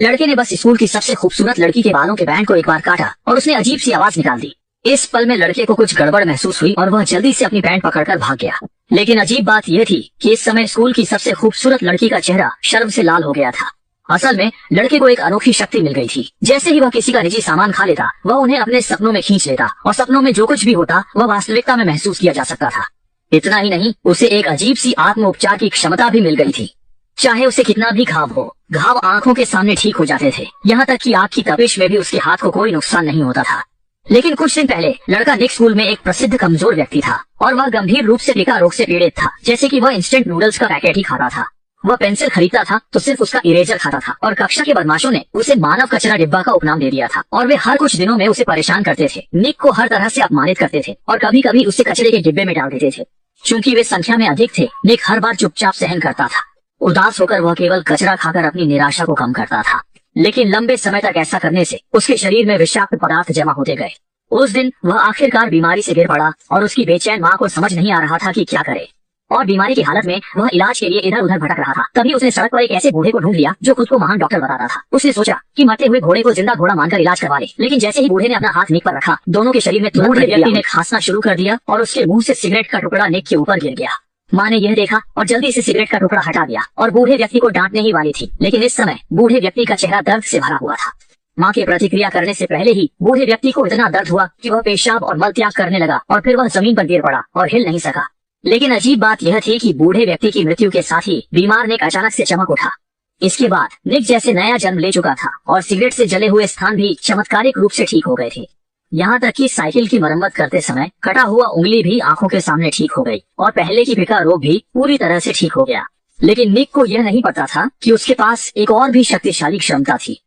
लड़के ने बस स्कूल की सबसे खूबसूरत लड़की के बालों के बैंड को एक बार काटा और उसने अजीब सी आवाज निकाल दी। इस पल में लड़के को कुछ गड़बड़ महसूस हुई और वह जल्दी से अपनी बैंड पकड़कर भाग गया। लेकिन अजीब बात यह थी कि इस समय स्कूल की सबसे खूबसूरत लड़की का चेहरा शर्म से लाल हो गया था। असल में लड़के को एक अनोखी शक्ति मिल गई थी। जैसे ही वह किसी का निजी सामान खा लेता, वह उन्हें अपने सपनों में खींच लेता और सपनों में जो कुछ भी होता वह वास्तविकता में महसूस किया जा सकता था। इतना ही नहीं, उसे एक अजीब सी आत्म उपचार की क्षमता भी मिल गई थी। चाहे उसे कितना भी घाव हो, घाव आंखों के सामने ठीक हो जाते थे। यहाँ तक कि आग की तपिश में भी उसके हाथ को कोई नुकसान नहीं होता था। लेकिन कुछ दिन पहले लड़का निक स्कूल में एक प्रसिद्ध कमजोर व्यक्ति था और वह गंभीर रूप से टीका रोग से पीड़ित था। जैसे कि वह इंस्टेंट नूडल्स का पैकेट ही खाता था। वह पेंसिल खरीदता था तो सिर्फ उसका इरेजर खाता था और कक्षा के बदमाशों ने उसे मानव कचरा डिब्बा का उपनाम दे दिया था और वे हर कुछ दिनों में उसे परेशान करते थे। निक को हर तरह से अपमानित करते थे और कभी कभी उसे कचरे के डिब्बे में डाल देते थे। चूंकि वे संख्या में अधिक थे, निक हर बार चुपचाप सहन करता था। उदास होकर वह केवल कचरा खाकर अपनी निराशा को कम करता था। लेकिन लंबे समय तक ऐसा करने से उसके शरीर में विषाक्त पदार्थ जमा होते गए। उस दिन वह आखिरकार बीमारी से गिर पड़ा और उसकी बेचैन माँ को समझ नहीं आ रहा था कि क्या करे। और बीमारी की हालत में वह इलाज के लिए इधर उधर भटक रहा था। तभी उसने सड़क पर एक ऐसे बूढ़े को ढूंढ लिया जो खुद को महान डॉक्टर बताता था। उसने सोचा कि मरते हुए घोड़े को जिंदा घोड़ा मानकर इलाज करवा ले। लेकिन जैसे ही बूढ़े ने अपना हाथ निक पर रखा, दोनों के शरीर में बूढ़े व्यक्ति ने खांसना शुरू कर दिया और उसके मुंह से सिगरेट का टुकड़ा निक के ऊपर गिर गया। माँ ने यह देखा और जल्दी से सिगरेट का टुकड़ा हटा दिया और बूढ़े व्यक्ति को डांटने ही वाली थी। लेकिन इस समय बूढ़े व्यक्ति का चेहरा दर्द से भरा हुआ था। माँ के प्रतिक्रिया करने से पहले ही बूढ़े व्यक्ति को इतना दर्द हुआ कि वह पेशाब और मल त्याग करने लगा और फिर वह जमीन पर गिर पड़ा और हिल नहीं सका। लेकिन अजीब बात यह थी कि बूढ़े व्यक्ति की मृत्यु के साथ ही बीमार निक अचानक से चमक उठा। इसके बाद निक जैसे नया जन्म ले चुका था और सिगरेट से जले हुए स्थान भी चमत्कारिक रूप से ठीक हो गए थे। यहाँ तक कि साइकिल की मरम्मत करते समय कटा हुआ उंगली भी आंखों के सामने ठीक हो गई और पहले की पिका रोग भी पूरी तरह से ठीक हो गया। लेकिन निक को यह नहीं पता था कि उसके पास एक और भी शक्तिशाली क्षमता थी।